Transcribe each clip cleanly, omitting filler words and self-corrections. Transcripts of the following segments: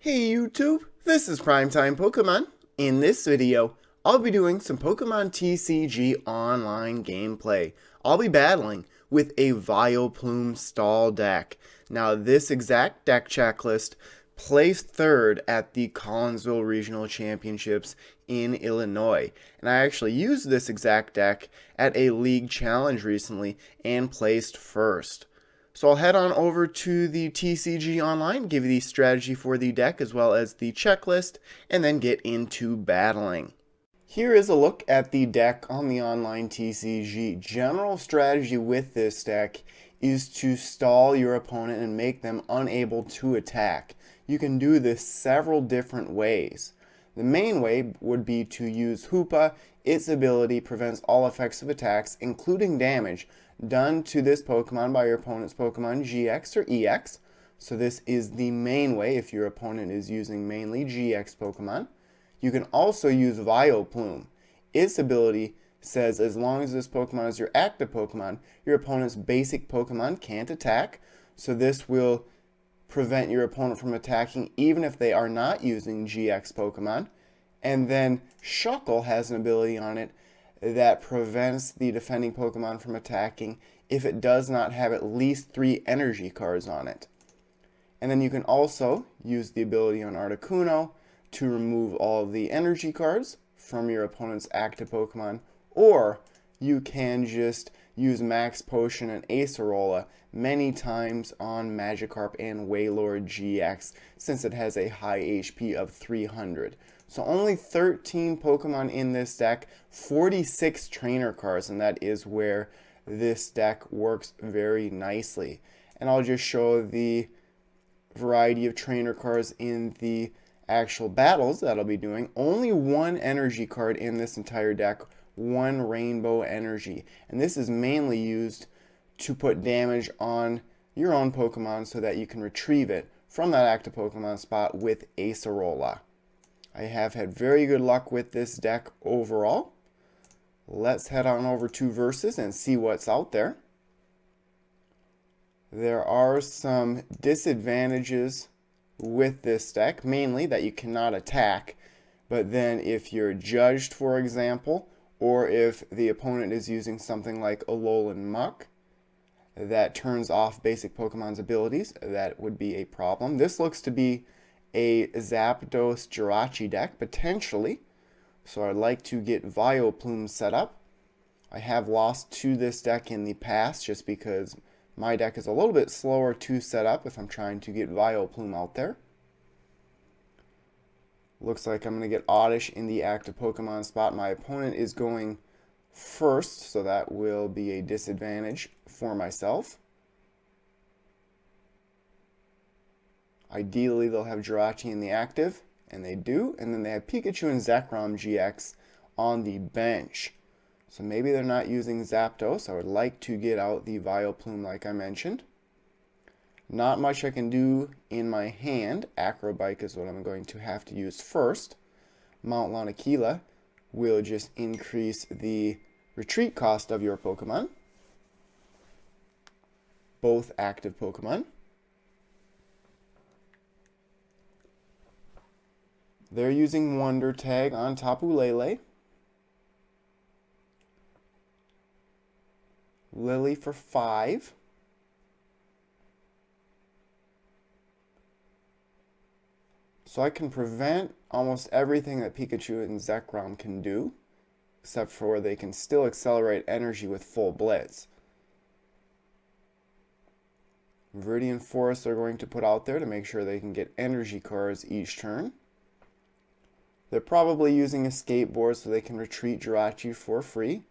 Hey YouTube, this is PrimetimePokemon. In this video, I'll be doing some Pokemon TCG online gameplay. I'll be battling with a Vileplume Stall deck. Now this exact deck checklist placed third at the Collinsville Regional Championships in Illinois. And I actually used this exact deck at a league challenge recently and placed first. So I'll head on over to the TCG Online, give you the strategy for the deck as well as the checklist, and then get into battling. Here is a look at the deck on the online TCG. General strategy with this deck is to stall your opponent and make them unable to attack. You can do this several different ways. The main way would be to use Hoopa. Its ability prevents all effects of attacks, including damage, done to this Pokemon by your opponent's Pokemon GX or EX. So this is the main way if your opponent is using mainly GX Pokemon. You can also use Vileplume. Its ability says as long as this Pokemon is your active Pokemon, your opponent's basic Pokemon can't attack. So this will prevent your opponent from attacking even if they are not using GX Pokemon. And then Shuckle has an ability on it that prevents the defending Pokemon from attacking if it does not have at least 3 energy cards on it. And then you can also use the ability on Articuno to remove all of the energy cards from your opponent's active Pokemon, or you can just use Max Potion and Acerola many times on Magikarp and Wailord GX since it has a high HP of 300. So only 13 Pokemon in this deck, 46 trainer cards, and that is where this deck works very nicely. And I'll just show the variety of trainer cards in the actual battles that I'll be doing. Only 1 energy card in this entire deck, 1 Rainbow Energy. And this is mainly used to put damage on your own Pokemon so that you can retrieve it from that active Pokemon spot with Acerola. I have had very good luck with this deck overall. Let's head on over to Versus and see what's out there. There are some disadvantages with this deck, mainly that you cannot attack, but then if you're judged, for example, or if the opponent is using something like Alolan Muck that turns off basic Pokemon's abilities, that would be a problem. This looks to be a Zapdos Jirachi deck, potentially, so I'd like to get Vileplume set up. I have lost to this deck in the past just because my deck is a little bit slower to set up if I'm trying to get Vileplume out there. Looks like I'm going to get Oddish in the active Pokemon spot. My opponent is going first, so that will be a disadvantage for myself. Ideally, they'll have Jirachi in the active, and they do. And then they have Pikachu and Zekrom GX on the bench. So maybe they're not using Zapdos. I would like to get out the Vileplume like I mentioned. Not much I can do in my hand. Acrobike is what I'm going to have to use first. Mount Lanakila will just increase the retreat cost of your Pokemon. Both active Pokemon. They're using Wonder Tag on Tapu Lele. Lily for 5. So I can prevent almost everything that Pikachu and Zekrom can do, except for they can still accelerate energy with full Blitz. Viridian Forest they're going to put out there to make sure they can get energy cards each turn. They're probably using a skateboard so they can retreat Jirachi for free.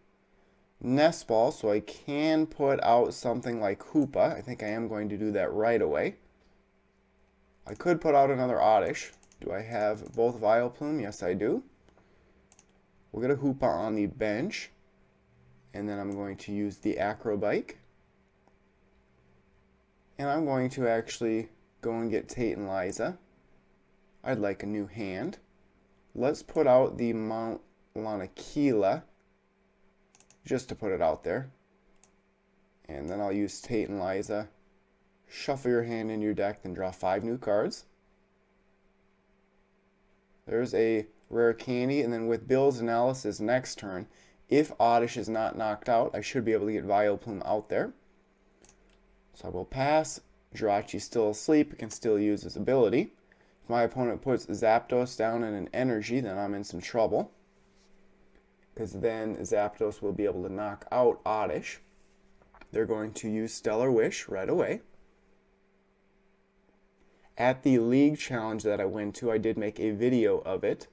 Nest Ball, so I can put out something like Hoopa. I think I am going to do that right away. I could put out another Oddish. Do I have both Vileplume? Yes, I do. We'll get a Hoopa on the bench. And then I'm going to use the Acrobike. And I'm going to actually go and get Tate and Liza. I'd like a new hand. Let's put out the Mount Lanakila, just to put it out there. And then I'll use Tate and Liza. Shuffle your hand in your deck, then draw 5 new cards. There's a rare candy, and then with Bill's analysis next turn, if Oddish is not knocked out, I should be able to get Vileplume out there. So I will pass. Jirachi's still asleep. It can still use his ability. If my opponent puts Zapdos down in an energy, then I'm in some trouble, because then Zapdos will be able to knock out Oddish. They're going to use Stellar Wish right away. At the league challenge that I went to, I did make a video of it,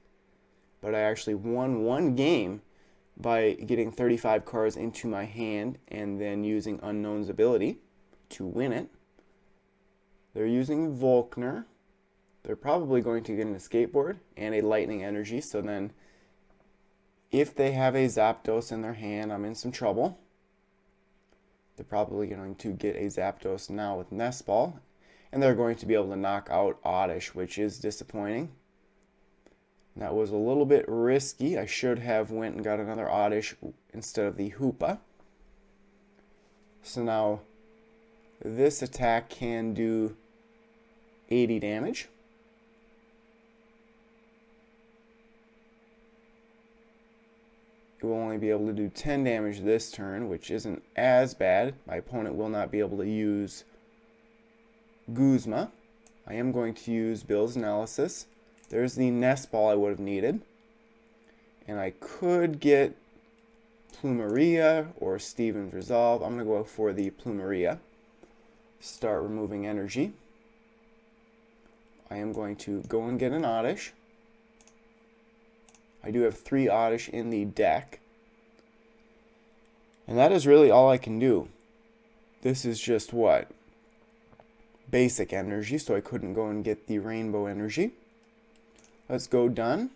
but I actually won one game by getting 35 cards into my hand and then using Unknown's ability to win it. They're using Volkner. They're probably going to get an Escape Board and a Lightning Energy, so then if they have a Zapdos in their hand, I'm in some trouble. They're probably going to get a Zapdos now with Nest Ball, and they're going to be able to knock out Oddish, which is disappointing. That was a little bit risky. I should have went and got another Oddish instead of the Hoopa. So now this attack can do 80 damage. It will only be able to do 10 damage this turn, which isn't as bad. My opponent will not be able to use Guzma. I am going to use Bill's Analysis. There's the Nest Ball I would have needed. And I could get Plumeria or Steven's Resolve. I'm going to go for the Plumeria. Start removing energy. I am going to go and get an Oddish. I do have 3 Oddish in the deck. And that is really all I can do. This is just what? Basic energy, so I couldn't go and get the rainbow energy. Let's go done.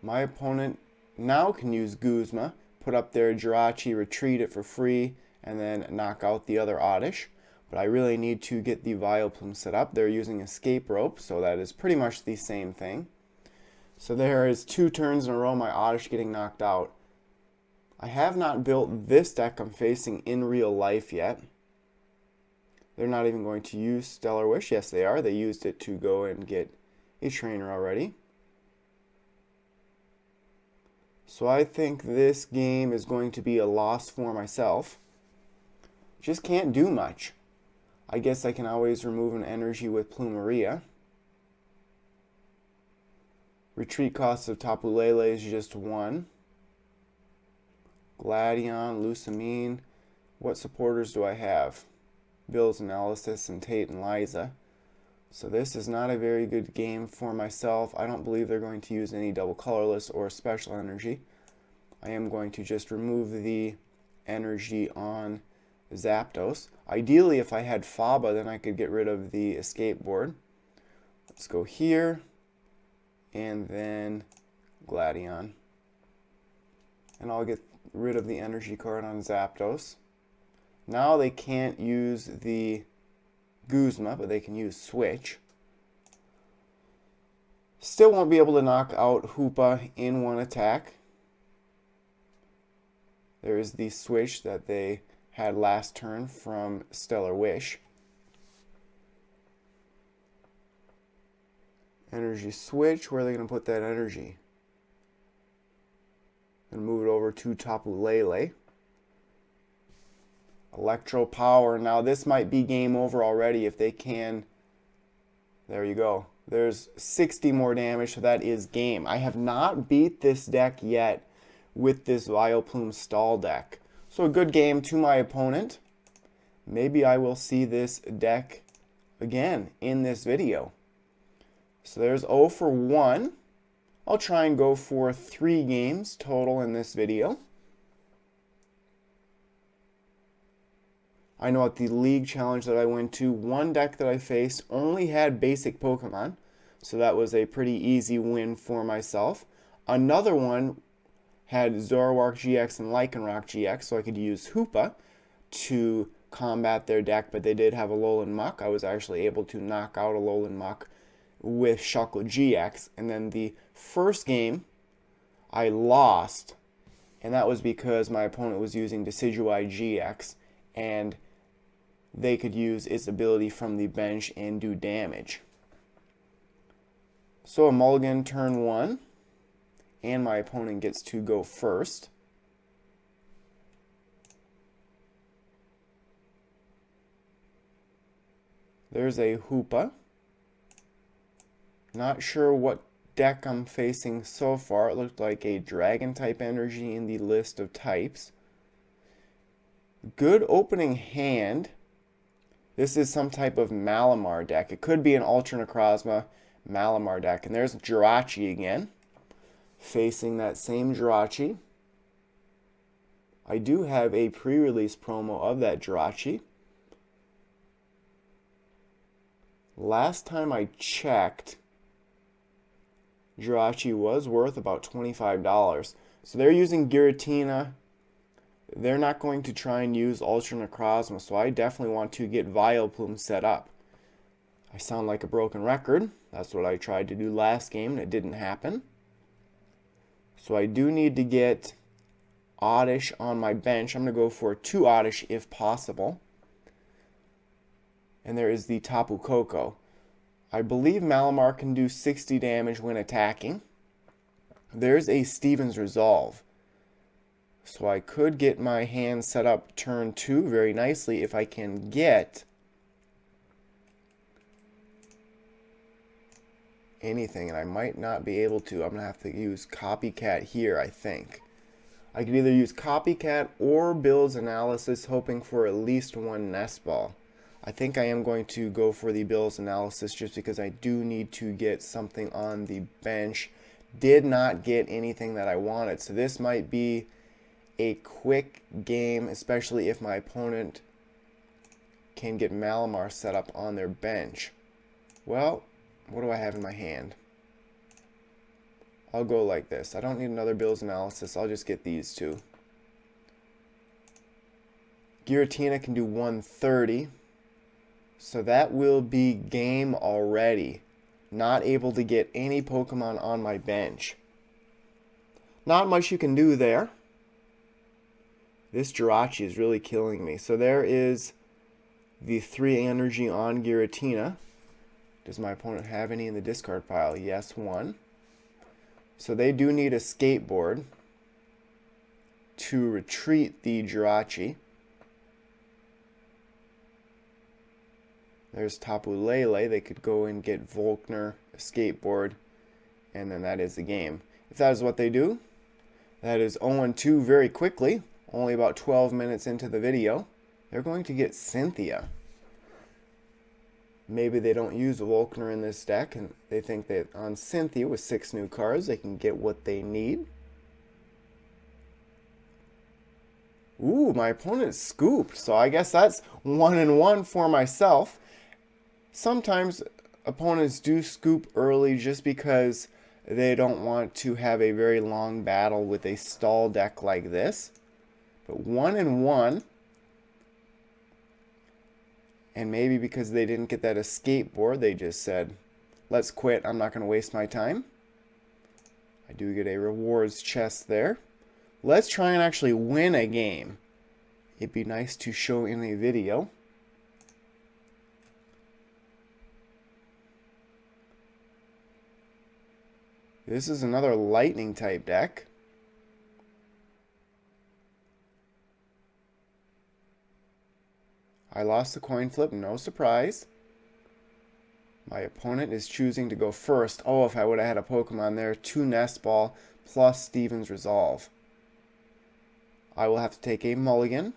My opponent now can use Guzma, put up their Jirachi, retreat it for free, and then knock out the other Oddish. But I really need to get the Vileplume set up. They're using Escape Rope, so that is pretty much the same thing. So there is 2 turns in a row my Oddish getting knocked out. I have not built this deck I'm facing in real life yet. They're not even going to use Stellar Wish. Yes, they are. They used it to go and get a trainer already. So I think this game is going to be a loss for myself. Just can't do much. I guess I can always remove an energy with Plumeria. Retreat cost of Tapu Lele is just 1. Gladion, Lucamine. What supporters do I have? Bill's Analysis and Tate and Liza. So this is not a very good game for myself. I don't believe they're going to use any double colorless or special energy. I am going to just remove the energy on Zapdos. Ideally, if I had Faba, then I could get rid of the Escape Board. Let's go here, and then Gladion. And I'll get rid of the energy card on Zapdos. Now they can't use the Guzma, but they can use Switch. Still won't be able to knock out Hoopa in one attack. There is the Switch that they had last turn from Stellar Wish. Energy Switch, where are they going to put that energy? And move it over to Tapu Lele. Electro Power. Now this might be game over already if they can. There you go. There's 60 more damage, so that is game. I have not beat this deck yet with this Vileplume Stall deck. So a good game to my opponent. Maybe I will see this deck again in this video. So there's 0 for 1. I'll try and go for 3 games total in this video. I know at the league challenge that I went to, one deck that I faced only had basic Pokemon. So that was a pretty easy win for myself. Another one had Zoroark GX and Lycanroc GX, so I could use Hoopa to combat their deck, but they did have Alolan Muck. I was actually able to knock out Alolan Muck with Shuckle GX. And then the first game, I lost, and that was because my opponent was using Decidueye GX, and they could use its ability from the bench and do damage. So a mulligan turn 1, and my opponent gets to go first. There's a Hoopa. Not sure what deck I'm facing so far. It looked like a dragon type energy in the list of types. Good opening hand. This is some type of Malamar deck. It could be an Ultra Necrozma Malamar deck. And there's Jirachi again, facing that same Jirachi. I do have a pre-release promo of that Jirachi. Last time I checked, Jirachi was worth about $25. So they're using Giratina. They're not going to try and use Ultra Necrozma, so I definitely want to get Vileplume set up. I sound like a broken record. That's what I tried to do last game, and it didn't happen. So I do need to get Oddish on my bench. I'm going to go for 2 Oddish if possible. And there is the Tapu Koko. I believe Malamar can do 60 damage when attacking. There's a Steven's Resolve. So I could get my hand set up turn 2 very nicely if I can get anything. And I might not be able to. I'm going to have to use Copycat here, I think. I could either use Copycat or Bill's Analysis, hoping for at least 1 Nest Ball. I think I am going to go for the Bill's Analysis just because I do need to get something on the bench. Did not get anything that I wanted. So this might be a quick game, especially if my opponent can get Malamar set up on their bench. Well, what do I have in my hand? I'll go like this. I don't need another Bill's Analysis. I'll just get these 2. Giratina can do 130. So that will be game already. Not able to get any Pokemon on my bench. Not much you can do there. This Jirachi is really killing me. So there is the 3 energy on Giratina. Does my opponent have any in the discard pile? Yes, 1. So they do need a skateboard to retreat the Jirachi. There's Tapu Lele. They could go and get Volkner, a skateboard, and then that is the game. If that is what they do, that is 0-2 very quickly. Only about 12 minutes into the video. They're going to get Cynthia. Maybe they don't use Volkner in this deck, and they think that on Cynthia with 6 new cards, they can get what they need. Ooh, my opponent scooped, so I guess that's 1-1 for myself. Sometimes opponents do scoop early just because they don't want to have a very long battle with a stall deck like this. But 1-1, and maybe because they didn't get that escape board, they just said, let's quit, I'm not going to waste my time. I do get a rewards chest there. Let's try and actually win a game. It'd be nice to show in a video. This is another lightning type deck. I lost the coin flip, no surprise. My opponent is choosing to go first. Oh, if I would have had a Pokemon there, 2 Nest Ball plus Steven's Resolve. I will have to take a mulligan.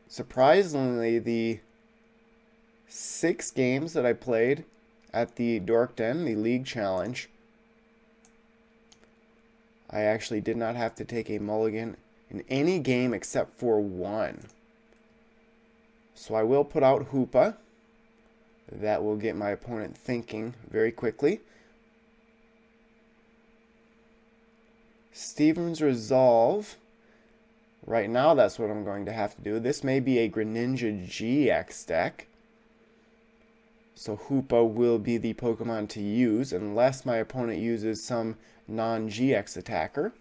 Surprisingly, the 6 games that I played at the Dork Den, the League Challenge, I actually did not have to take a mulligan in any game except for 1. So I will put out Hoopa. That will get my opponent thinking very quickly. Steven's Resolve. Right now that's what I'm going to have to do. This may be a Greninja GX deck. So Hoopa will be the Pokemon to use unless my opponent uses some non-GX attacker.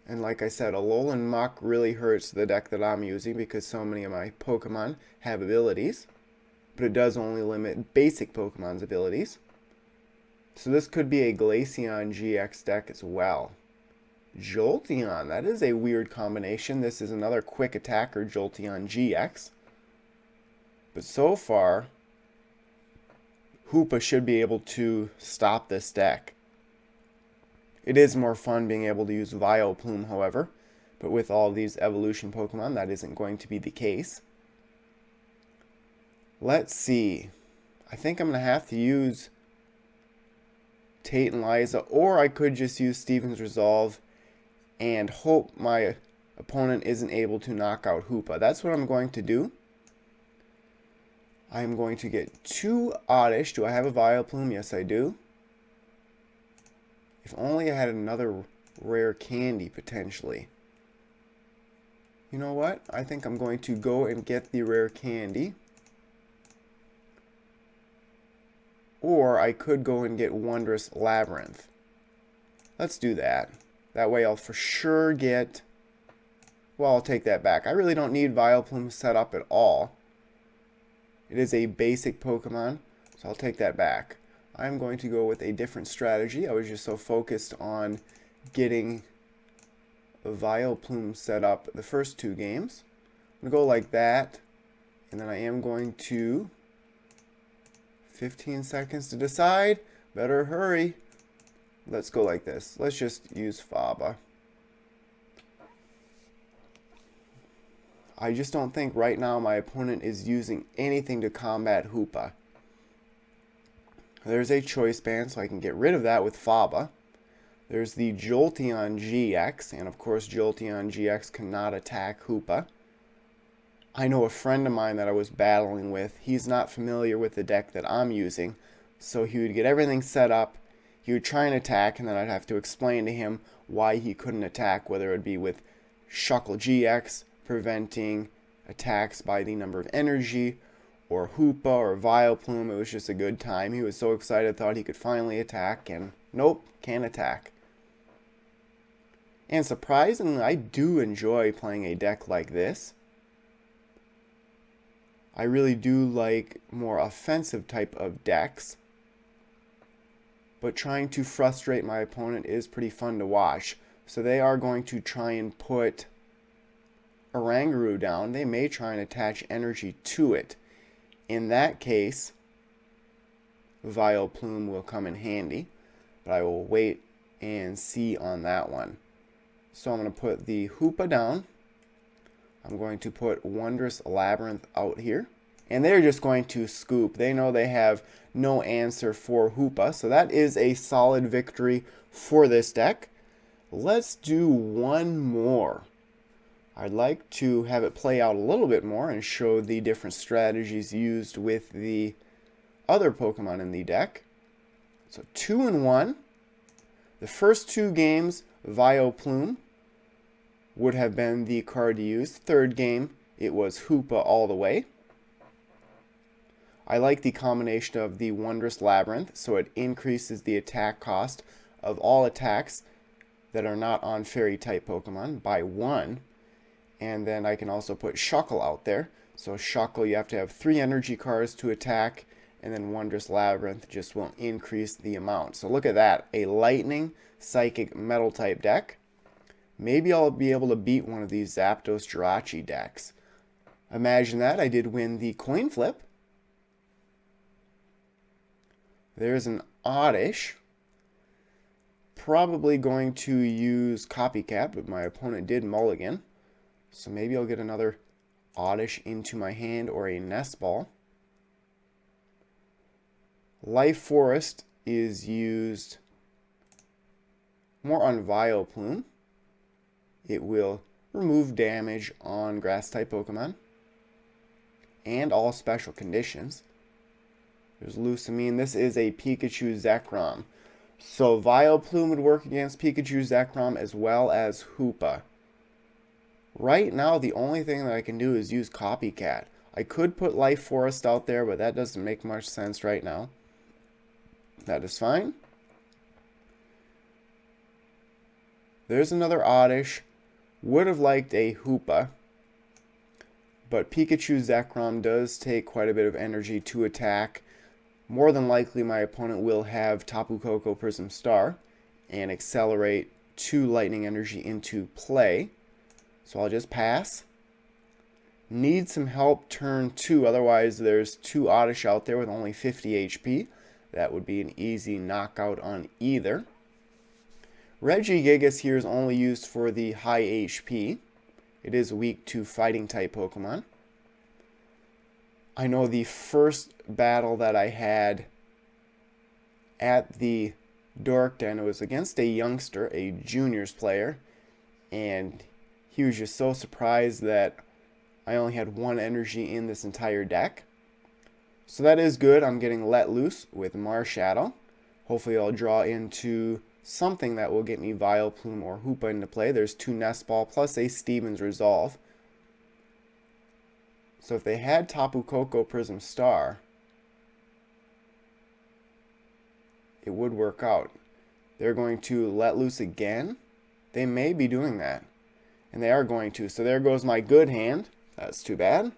And like I said, Alolan Muck really hurts the deck that I'm using because so many of my Pokemon have abilities. but it does only limit basic Pokemon's abilities. So this could be a Jolteon Gx deck as well. Jolteon, that is a weird combination. This is another quick attacker, Jolteon Gx. But so far, Hoopa should be able to stop this deck. It is more fun being able to use Vileplume, however. But with all these evolution Pokemon, that isn't going to be the case. Let's see. I think I'm going to have to use Tate and Liza, or I could just use Steven's Resolve and hope my opponent isn't able to knock out Hoopa. That's what I'm going to do. I'm going to get 2 Oddish. Do I have a Vileplume? Yes, I do. If only I had another rare candy, potentially. You know what? I think I'm going to go and get the rare candy. Or I could go and get Wondrous Labyrinth. Let's do that. That way I'll for sure get... Well, I'll take that back. I really don't need Vileplume set up at all. It is a basic Pokemon, so I'll take that back. I'm going to go with a different strategy. I was just so focused on getting a Vileplume set up the first 2 games. I'm going to go like that, and then I am going to... 15 seconds to decide. Better hurry. Let's go like this. Let's just use Faba. I just don't think right now my opponent is using anything to combat Hoopa. There's a choice band, so I can get rid of that with Faba. There's the Jolteon Gx, and of course Jolteon Gx cannot attack Hoopa. I know a friend of mine that I was battling with, he's not familiar with the deck that I'm using, so he would get everything set up, he would try and attack, and then I'd have to explain to him why he couldn't attack, whether it would be with Shuckle GX, preventing attacks by the number of energy, or Hoopa, or Vileplume. It was just a good time. He was so excited, thought he could finally attack, and nope, can't attack. And surprisingly, I do enjoy playing a deck like this. I really do like more offensive type of decks, but trying to frustrate my opponent is pretty fun to watch. So they are going to try and put Oranguru down. They may try and attach energy to it. In that case, Vileplume will come in handy, but I will wait and see on that one. So I'm going to put the Hoopa down. I'm going to put Wondrous Labyrinth out here. And they're just going to scoop. They know they have no answer for Hoopa. So that is a solid victory for this deck. Let's do one more. I'd like to have it play out a little bit more and show the different strategies used with the other Pokemon in the deck. So 2 and 1. The first 2 games, Vileplume would have been the card to use. Third game, it was Hoopa all the way. I like the combination of the Wondrous Labyrinth, so it increases the attack cost of all attacks that are not on Fairy-type Pokemon by 1. And then I can also put Shuckle out there. So Shuckle, you have to have 3 energy cards to attack, and then Wondrous Labyrinth just will increase the amount. So look at that, a Lightning, Psychic, Metal-type deck. Maybe I'll be able to beat one of these Zapdos Jirachi decks. Imagine that, I did win the coin flip. There's an Oddish. Probably going to use Copycat, but my opponent did mulligan. So maybe I'll get another Oddish into my hand or a Nest Ball. Life Forest is used more on Vileplume. It will remove damage on Grass-type Pokemon and all special conditions. There's Lucamine. This is a Pikachu Zekrom. So Vileplume would work against Pikachu Zekrom as well as Hoopa. Right now, the only thing that I can do is use Copycat. I could put Life Forest out there, but that doesn't make much sense right now. That is fine. There's another Oddish. Would have liked a Hoopa. But Pikachu Zekrom does take quite a bit of energy to attack. More than likely my opponent will have Tapu Koko Prism Star and accelerate 2 lightning energy into play. So I'll just pass. Need some help turn 2, otherwise there's 2 Oddish out there with only 50 HP. That would be an easy knockout on either. Regigigas here is only used for the high HP. It is weak to fighting type Pokemon. I know the first battle that I had at the Dork Den, it was against a youngster, a juniors player, and he was just so surprised that I only had 1 energy in this entire deck. So that is good. I'm getting let loose with Marshadow. Hopefully I'll draw into something that will get me Vileplume or Hoopa into play. There's 2 Nest Ball plus a Steven's Resolve. So if they had Tapu Koko Prism Star, it would work out. They're going to let loose again. They may be doing that. And they are going to. So there goes my good hand. That's too bad.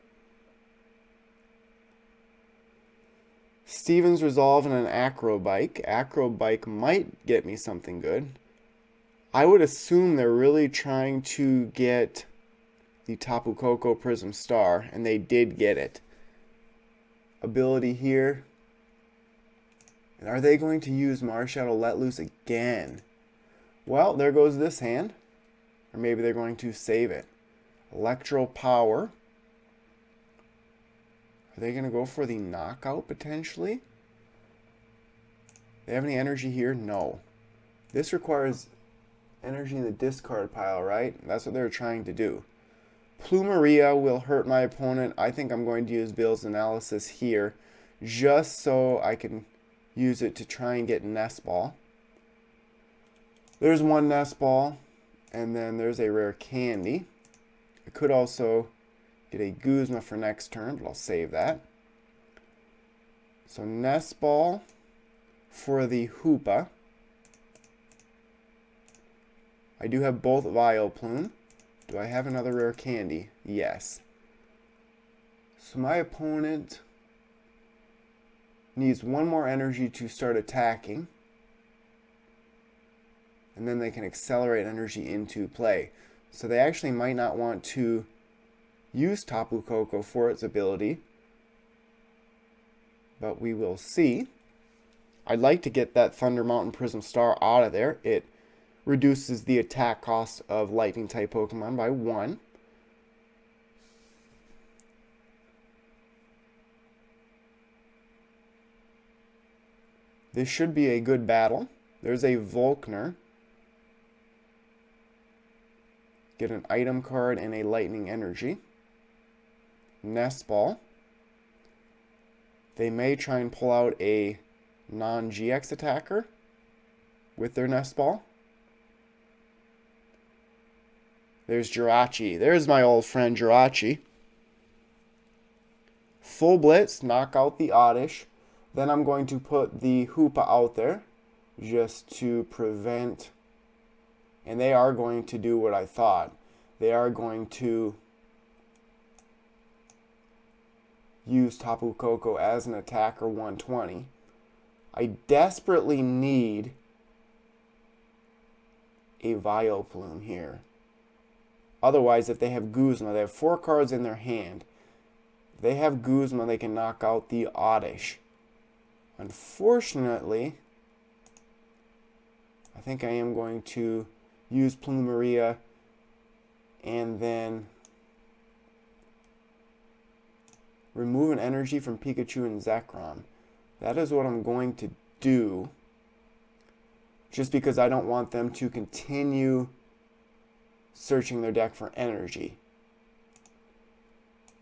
Steven's Resolve and an Acrobike. Acrobike might get me something good. I would assume they're really trying to get the Tapu Koko Prism Star, and they did get it. Ability here. And are they going to use Marshadow Let Loose again? Well, there goes this hand. Or maybe they're going to save it. Electro Power. Are they going to go for the knockout potentially? They have any energy here? No. This requires energy in the discard pile, right? That's what they're trying to do. Plumeria will hurt my opponent. I think I'm going to use Bill's Analysis here just so I can use it to try and get Nest Ball. There's 1 Nest Ball, and then there's a rare candy. I could also get a Guzma for next turn, but I'll save that. So Nest Ball for the Hoopa. I do have both Vileplume. Do I have another rare candy? Yes. So my opponent needs 1 more energy to start attacking. And then they can accelerate energy into play. So they actually might not want to use Tapu Koko for its ability. But we will see. I'd like to get that Thunder Mountain Prism Star out of there. It reduces the attack cost of lightning type Pokemon by 1. This should be a good battle. There's a Volkner. Get an item card and a lightning energy. Nest Ball. They may try and pull out a non-GX attacker with their Nest Ball. There's Jirachi. There's my old friend Jirachi. Full Blitz, knock out the Oddish. Then I'm going to put the Hoopa out there just to prevent. And they are going to do what I thought. They are going to use Tapu Koko as an attacker 120. I desperately need a Vileplume here. Otherwise, if they have Guzma, they have 4 cards in their hand. If they have Guzma, they can knock out the Oddish. Unfortunately, I think I am going to use Plumeria and then remove an energy from Pikachu and Zekrom. That is what I'm going to do, just because I don't want them to continue searching their deck for energy.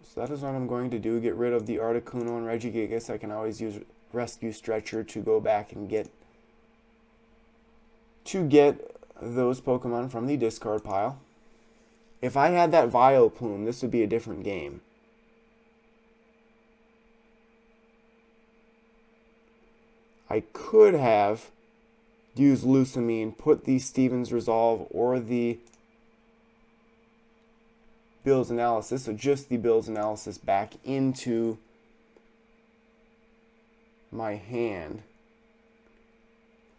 So that is what I'm going to do. Get rid of the Articuno and Regigigas. I can always use Rescue Stretcher to go back and get those Pokemon from the discard pile. If I had that Vileplume, this would be a different game. I could have used Lusamine, put the Steven's Resolve or the Bill's Analysis, so just the Bill's Analysis back into my hand.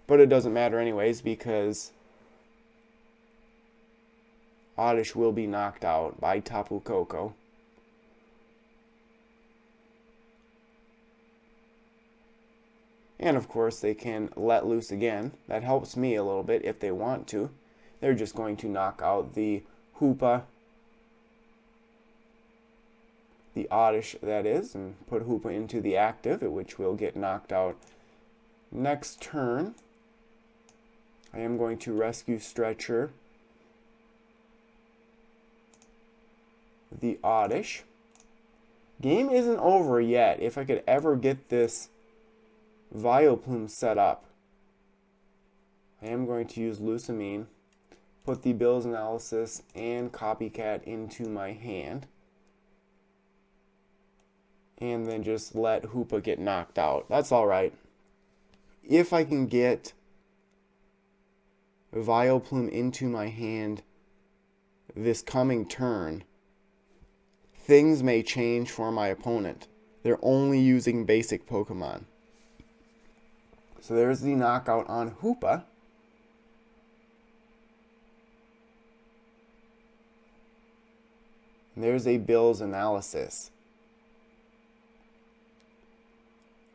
But it doesn't matter anyways because Oddish will be knocked out by Tapu Koko. And of course they can let loose again. That helps me a little bit if they want to. They're just going to knock out the Hoopa, the Oddish that is, and put Hoopa into the active, which will get knocked out next turn. I am going to Rescue Stretcher the Oddish. Game isn't over yet. If I could ever get this Vileplume set up, I am going to use Lusamine, put the Bill's Analysis and Copycat into my hand, and then just let Hoopa get knocked out. That's alright. If I can get Vileplume into my hand this coming turn, things may change for my opponent. They're only using basic Pokemon. So there's the knockout on Hoopa. And there's a Bill's Analysis.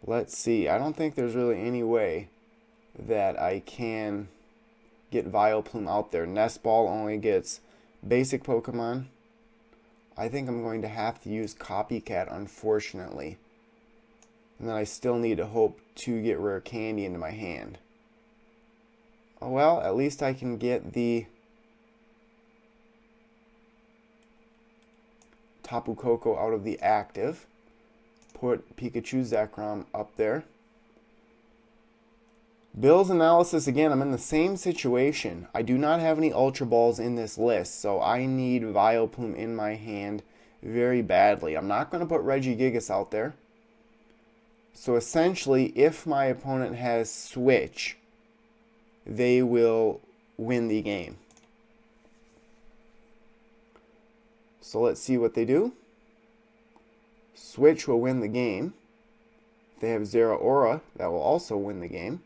Let's see. I don't think there's really any way that I can get Vileplume out there. Nest Ball only gets basic Pokemon. I think I'm going to have to use Copycat, unfortunately. And then I still need to hope to get Rare Candy into my hand. Oh well, at least I can get the Tapu Koko out of the active. Put Pikachu Zekrom up there. Bill's Analysis, again, I'm in the same situation. I do not have any Ultra Balls in this list, so I need Vileplume in my hand very badly. I'm not going to put Regigigas out there. So essentially, if my opponent has Switch, they will win the game. So let's see what they do. Switch will win the game. If they have Zeraora, that will also win the game.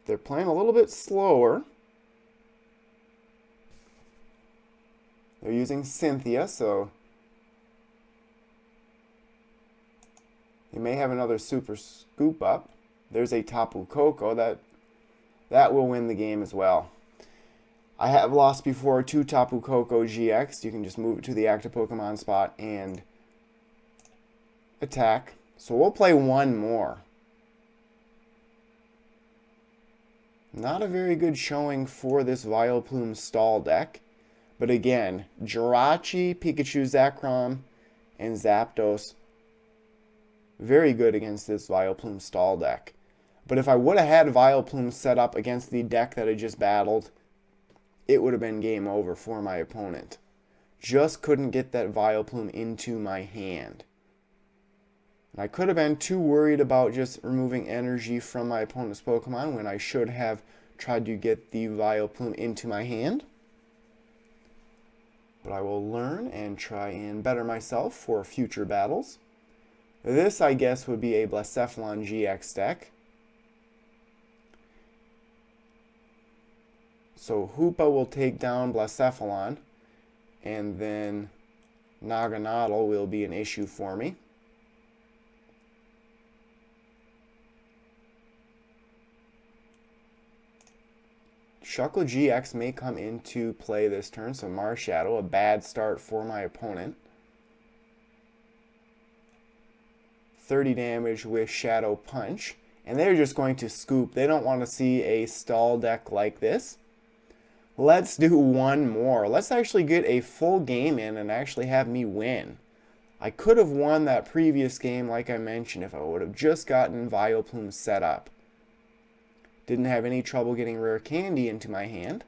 They're playing a little bit slower. They're using Cynthia, so they may have another Super Scoop Up. There's a Tapu Koko. That will win the game as well. I have lost before to Tapu Koko GX. You can just move it to the active Pokemon spot and attack. So we'll play one more. Not a very good showing for this Vileplume Stall deck. But again, Jirachi, Pikachu, Zekrom, and Zapdos, very good against this Vileplume Stall deck. But if I would have had Vileplume set up against the deck that I just battled, it would have been game over for my opponent. Just couldn't get that Vileplume into my hand. And I could have been too worried about just removing energy from my opponent's Pokemon when I should have tried to get the Vileplume into my hand. But I will learn and try and better myself for future battles. This, I guess, would be a Blacephalon GX deck. So Hoopa will take down Blacephalon, and then Naganadel will be an issue for me. Shuckle GX may come into play this turn, so Marshadow, a bad start for my opponent. 30 damage with Shadow Punch, and they're just going to scoop. They don't want to see a stall deck like this. Let's do one more. Let's actually get a full game in and actually have me win. I could have won that previous game, like I mentioned, if I would have just gotten Vileplume set up. Didn't have any trouble getting Rare Candy into my hand,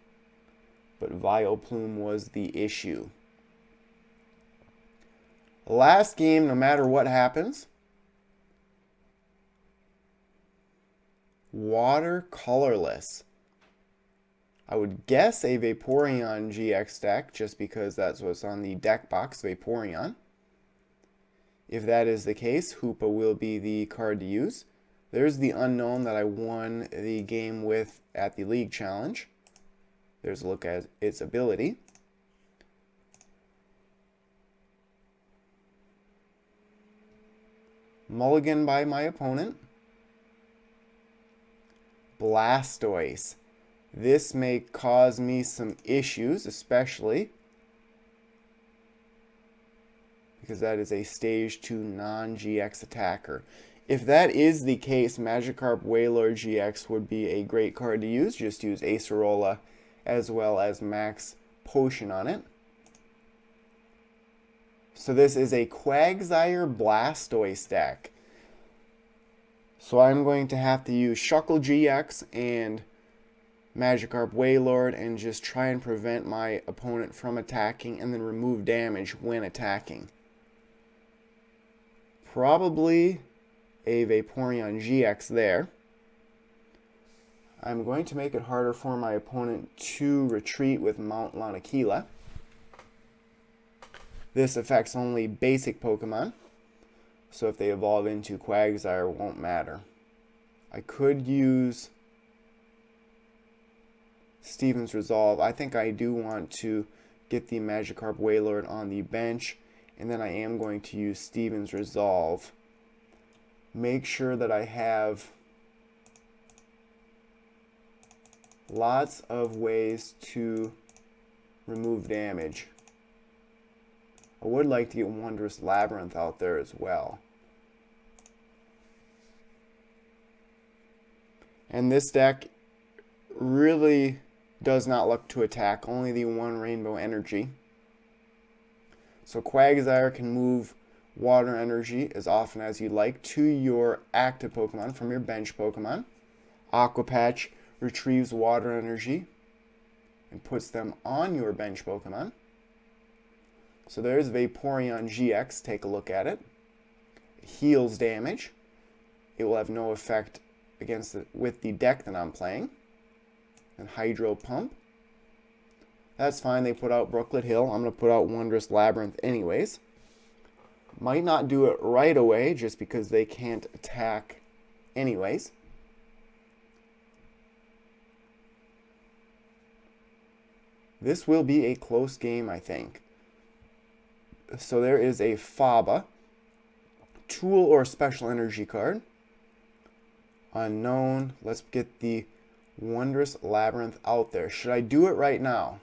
but Vileplume was the issue. Last game, no matter what happens. Water Colorless. I would guess a Vaporeon GX deck, just because that's what's on the deck box, Vaporeon. If that is the case, Hoopa will be the card to use. There's the unknown that I won the game with at the League Challenge. There's a look at its ability. Mulligan by my opponent. Blastoise. This may cause me some issues, especially because that is a Stage 2 non-GX attacker. If that is the case, Magikarp Wailord GX would be a great card to use. Just use Acerola as well as Max Potion on it. So this is a Quagsire Blastoise deck. So I'm going to have to use Shuckle GX and Magikarp Wailord and just try and prevent my opponent from attacking and then remove damage when attacking. Probably a Vaporeon GX there. I'm going to make it harder for my opponent to retreat with Mount Lanakila. This affects only basic Pokemon, so if they evolve into Quagsire, it won't matter. I could use Steven's Resolve. I think I do want to get the Magikarp Wailord on the bench, and then I am going to use Steven's Resolve. Make sure that I have lots of ways to remove damage. I would like to get Wondrous Labyrinth out there as well. And this deck really does not look to attack, only the one Rainbow Energy. So Quagsire can move Water Energy as often as you'd like to your active Pokemon from your bench Pokemon. Aqua Patch retrieves Water Energy and puts them on your bench Pokemon. So there's Vaporeon GX, take a look at it. It heals damage. It will have no effect against it with the deck that I'm playing. And Hydro Pump. That's fine, they put out Brooklet Hill. I'm going to put out Wondrous Labyrinth anyways. Might not do it right away just because they can't attack anyways. This will be a close game, I think. So there is a Faba, Tool or Special Energy card. Unknown. Let's get the Wondrous Labyrinth out there. Should I do it right now?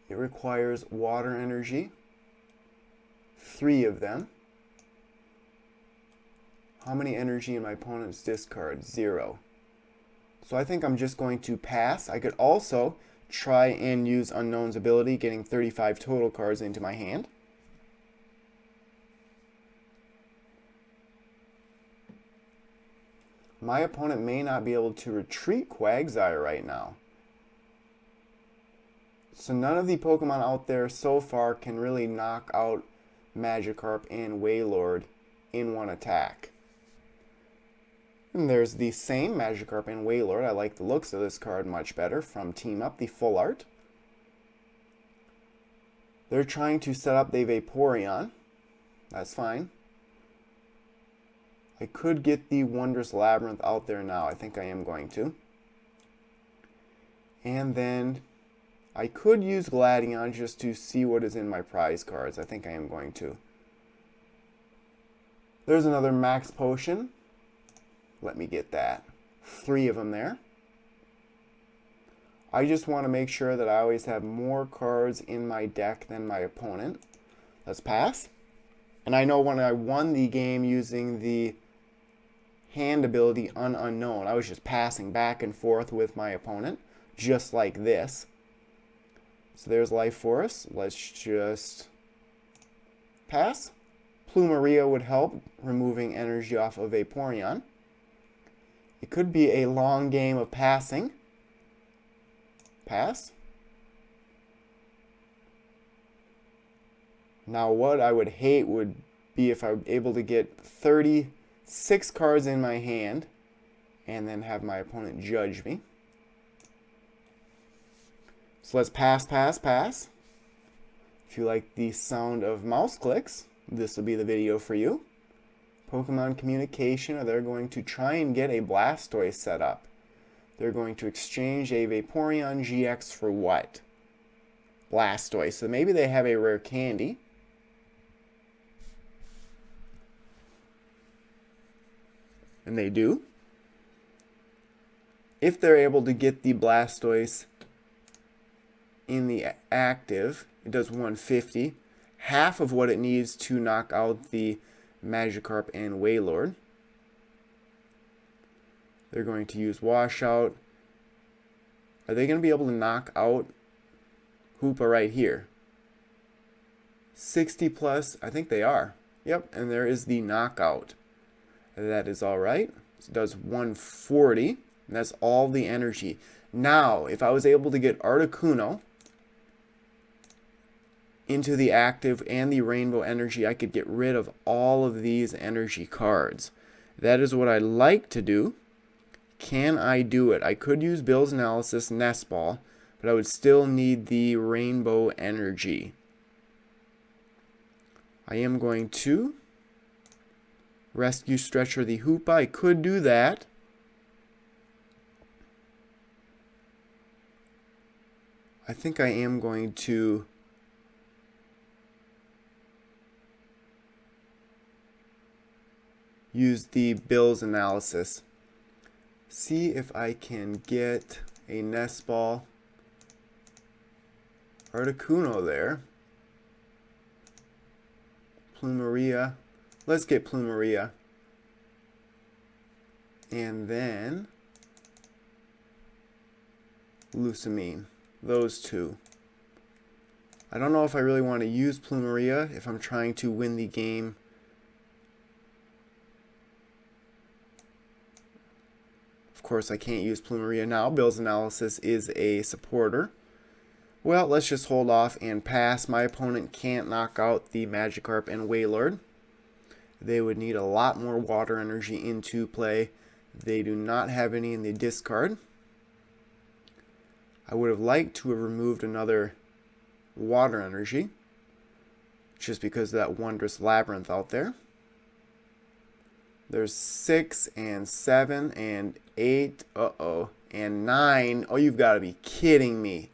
It requires Water Energy. 3 of them. How many energy in my opponent's discard? 0. So I think I'm just going to pass. I could also try and use Unknown's ability, getting 35 total cards into my hand. My opponent may not be able to retreat Quagsire right now. So none of the Pokemon out there so far can really knock out Magikarp and Wailord in one attack. And there's the same Magikarp and Wailord. I like the looks of this card much better from Team Up, the full art. They're trying to set up the Vaporeon. That's fine. I could get the Wondrous Labyrinth out there now. I think I am going to. And then I could use Gladion just to see what is in my prize cards. I think I am going to. There's another Max Potion. Let me get that. 3 of them there. I just want to make sure that I always have more cards in my deck than my opponent. Let's pass. And I know when I won the game using the hand ability Unknown, I was just passing back and forth with my opponent, just like this. So there's Life Force. Let's just pass. Plumeria would help, removing energy off of Vaporeon. It could be a long game of passing. Pass. Now what I would hate would be if I were able to get 36 cards in my hand and then have my opponent judge me. So let's pass, pass, pass. If you like the sound of mouse clicks, this will be the video for you. Pokemon communication, they're going to try and get a Blastoise set up. They're going to exchange a Vaporeon GX for what? Blastoise. So maybe they have a rare candy. And they do. If they're able to get the Blastoise in the active, it does 150. Half of what it needs to knock out the Magikarp and Wailord. They're going to use Washout. Are they going to be able to knock out Hoopa right here? 60 plus, I think they are. Yep, and there is the knockout. That is alright. It does 140, and that's all the energy. Now, if I was able to get Articuno into the active and the rainbow energy, I could get rid of all of these energy cards. That is what I like to do. Can I do it? I could use Bill's Analysis Nest Ball, but I would still need the rainbow energy. I am going to Rescue Stretcher the Hoopa. I could do that. I think I am going to use the Bill's Analysis. See if I can get a Nest Ball. Articuno there. Plumeria. Let's get Plumeria. And then Lucamine. Those two. I don't know if I really want to use Plumeria if I'm trying to win the game. Of course, I can't use Plumeria now. Bill's Analysis is a supporter. Well, let's just hold off and pass. My opponent can't knock out the Magikarp and Wailord. They would need a lot more water energy into play. They do not have any in the discard. I would have liked to have removed another water energy, just because of that wondrous labyrinth out there. There's 6 and 7 and 8, and 9. Oh, you've got to be kidding me.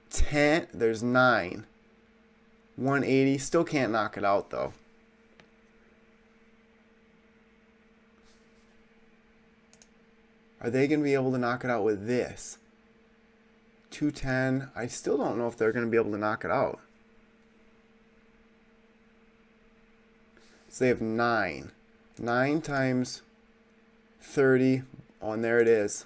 10, there's 9. 180, still can't knock it out though. Are they going to be able to knock it out with this? 210, I still don't know if they're going to be able to knock it out. So they have 9. 9 times 30. Oh, and there it is.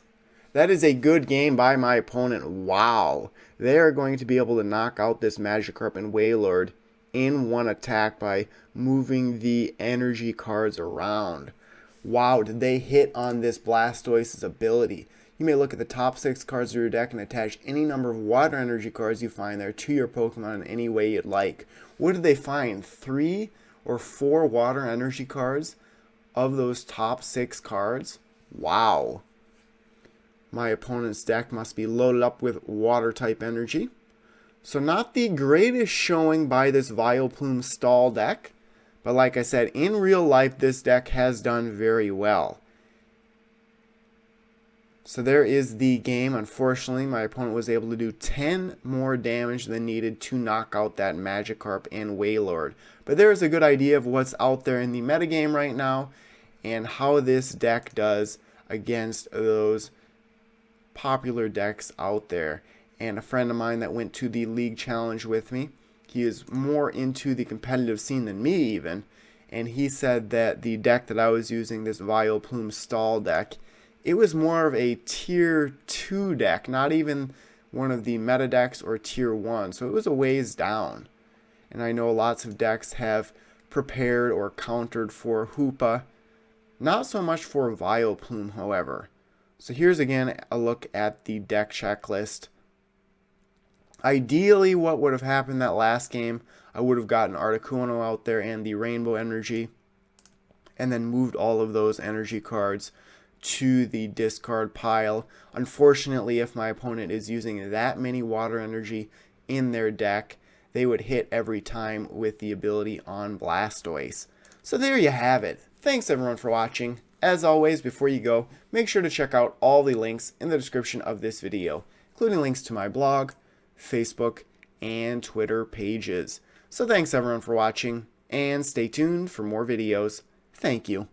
That is a good game by my opponent. Wow. They are going to be able to knock out this Magikarp and Wailord in one attack by moving the energy cards around. Wow, did they hit on this Blastoise's ability. You may look at the top 6 cards of your deck and attach any number of water energy cards you find there to your Pokemon in any way you'd like. What did they find? 3 or 4 water energy cards of those top 6 cards? Wow. My opponent's deck must be loaded up with water type energy. So not the greatest showing by this Vileplume Stall deck. But like I said, in real life, this deck has done very well. So there is the game. Unfortunately, my opponent was able to do 10 more damage than needed to knock out that Magikarp and Wailord. But there is a good idea of what's out there in the metagame right now and how this deck does against those popular decks out there. And a friend of mine that went to the league challenge with me, he is more into the competitive scene than me even, and he said that the deck that I was using, this Vileplume Stall deck, it was more of a tier 2 deck, not even one of the meta decks or tier 1, so it was a ways down. And I know lots of decks have prepared or countered for Hoopa, not so much for Vileplume, however. So here's again a look at the deck checklist. Ideally, what would have happened that last game, I would have gotten Articuno out there and the Rainbow Energy, and then moved all of those energy cards to the discard pile. Unfortunately, if my opponent is using that many water energy in their deck, they would hit every time with the ability on Blastoise. So there you have it. Thanks everyone for watching. As always, before you go, make sure to check out all the links in the description of this video, including links to my blog, Facebook, and Twitter pages. So thanks everyone for watching, and stay tuned for more videos. Thank you.